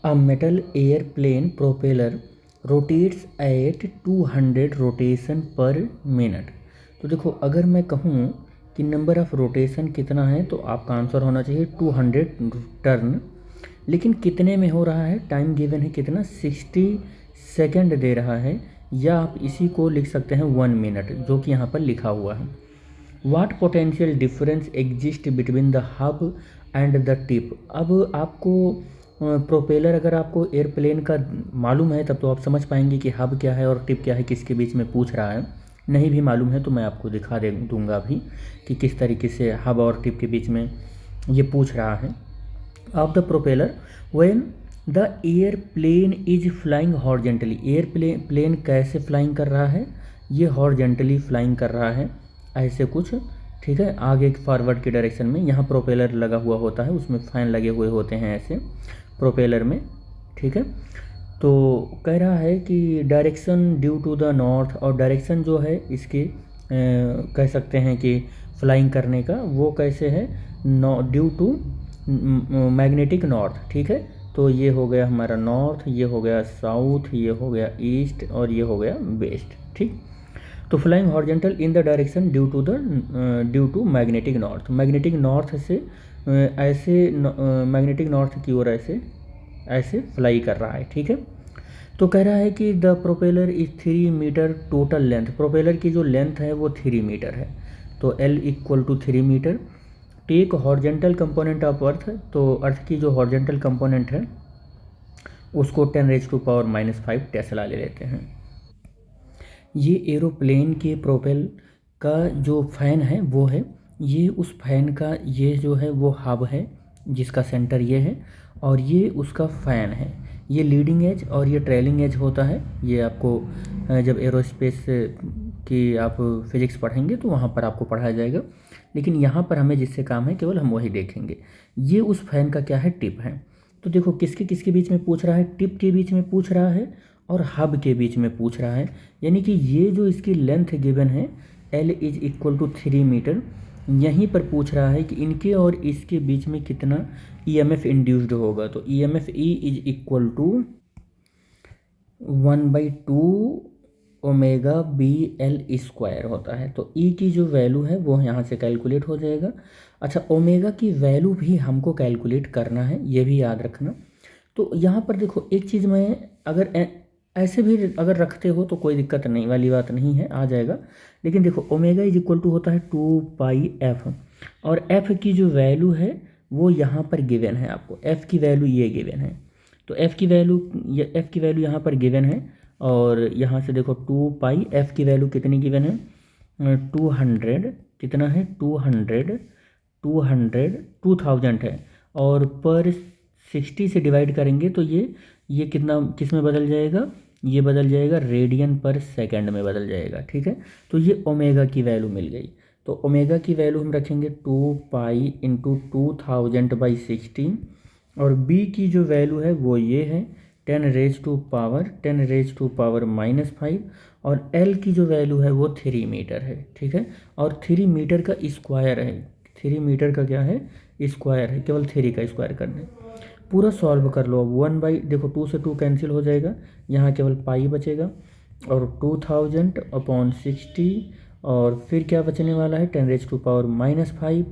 A metal airplane propeller rotates at 200 rotation पर minute. तो देखो अगर मैं कहूँ कि नंबर ऑफ़ रोटेशन कितना है तो आपका आंसर होना चाहिए 200 टर्न। लेकिन कितने में हो रहा है, टाइम गिवन है कितना, 60 सेकंड दे रहा है, या आप इसी को लिख सकते हैं 1 मिनट, जो कि यहाँ पर लिखा हुआ है। What potential difference exist between the hub and the tip. अब आपको प्रोपेलर अगर आपको एयरप्लेन का मालूम है तब तो आप समझ पाएंगे कि हब क्या है और टिप क्या है, किसके बीच में पूछ रहा है। नहीं भी मालूम है तो मैं आपको दिखा दे दूँगा भी कि किस तरीके से हब और टिप के बीच में ये पूछ रहा है। Of the propeller when the airplane is flying horizontally. Airplane कैसे फ्लाइंग कर रहा है, ये हॉरिजेंटली फ्लाइंग कर रहा है, ऐसे कुछ, ठीक है, आगे फॉरवर्ड की डायरेक्शन में। यहाँ प्रोपेलर लगा हुआ होता है, उसमें फैन लगे हुए होते हैं ऐसे प्रोपेलर में, ठीक है। तो कह रहा है कि direction due to the north, और डायरेक्शन जो है इसके कह सकते हैं कि फ्लाइंग करने का वो कैसे है, ड्यू टू मैग्नेटिक नॉर्थ, ठीक है। तो ये हो गया हमारा नॉर्थ, ये हो गया साउथ, ये हो गया ईस्ट और ये हो गया वेस्ट, ठीक। तो flying horizontal in the direction due to magnetic north. Magnetic north से ऐसे मैग्नेटिक नॉर्थ की ओर ऐसे ऐसे फ्लाई कर रहा है, ठीक है। तो कह रहा है कि the propeller is 3 metre total length. Propeller की जो लेंथ है वो 3 मीटर है, तो L equal to 3 metre. Take horizontal component of earth, तो अर्थ की जो हॉरिजेंटल कंपोनेंट है उसको 10⁻⁻5 टेस्ला ले लेते हैं। ये एरोप्लेन के प्रोपेल का जो फ़ैन है वो है, ये उस फैन का ये जो है वो हब है जिसका सेंटर ये है, और ये उसका फ़ैन है। ये लीडिंग एज और ये ट्रेलिंग एज होता है। ये आपको जब एरोस्पेस की आप फिज़िक्स पढ़ेंगे तो वहाँ पर आपको पढ़ाया जाएगा, लेकिन यहाँ पर हमें जिससे काम है केवल हम वही देखेंगे। ये उस फैन का क्या है, टिप है। तो देखो किसके किसके बीच में पूछ रहा है, टिप के बीच में पूछ रहा है और हब के बीच में पूछ रहा है। यानी कि ये जो इसकी लेंथ गिवन है L is equal to 3 metre, यहीं पर पूछ रहा है कि इनके और इसके बीच में कितना EMF इंड्यूस्ड होगा। तो EMF E is equal to 1/2 omega BL² होता है। तो E की जो वैल्यू है वो यहाँ से कैलकुलेट हो जाएगा। अच्छा, ओमेगा की वैल्यू भी हमको कैलकुलेट करना है, ये भी याद रखना। तो यहाँ पर देखो एक चीज़ मैं अगर ऐसे भी अगर रखते हो तो कोई दिक्कत नहीं वाली बात नहीं है, आ जाएगा। लेकिन देखो ओमेगा इज इक्वल टू होता है 2πf, और f की जो वैल्यू है वो यहाँ पर गिवन है आपको, f की वैल्यू ये गिवन है। तो f की वैल्यू यहाँ पर गिवन है, और यहाँ से देखो 2π, f की वैल्यू कितनी गिवन है, 200, कितना है 200 2000 है, और पर 60 से डिवाइड करेंगे तो ये कितना किस में बदल जाएगा, ये बदल जाएगा रेडियन पर सेकंड में बदल जाएगा, ठीक है। तो ये ओमेगा की वैल्यू मिल गई। तो ओमेगा की वैल्यू हम रखेंगे 2π इंटू 2000/16, और b की जो वैल्यू है वो ये है 10⁻⁻⁻⁵, और l की जो वैल्यू है वो 3 मीटर है, ठीक है। और 3 मीटर का स्क्वायर है, 3 मीटर का क्या है, स्क्वायर है, केवल 3 का स्क्वायर करना। पूरा सॉल्व कर लो। अब देखो 2 से 2 कैंसिल हो जाएगा, यहाँ केवल पाई बचेगा, और 2000/60, और फिर क्या बचने वाला है 10⁻⁻5,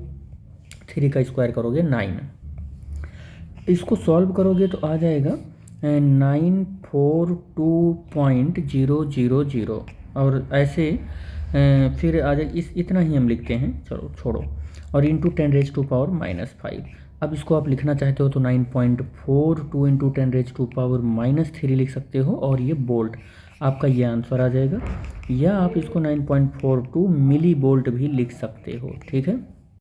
3 का स्क्वायर करोगे 9। इसको सॉल्व करोगे तो आ जाएगा 942.000, और ऐसे फिर आ जाए इतना ही हम लिखते हैं, चलो छोड़ो, और इंटू 10⁻⁻5। अब इसको आप लिखना चाहते हो तो 9.42 इंटू 10⁻⁻3 लिख सकते हो, और ये बोल्ट आपका ये आंसर आ जाएगा, या आप इसको 9.42 मिली बोल्ट भी लिख सकते हो, ठीक है।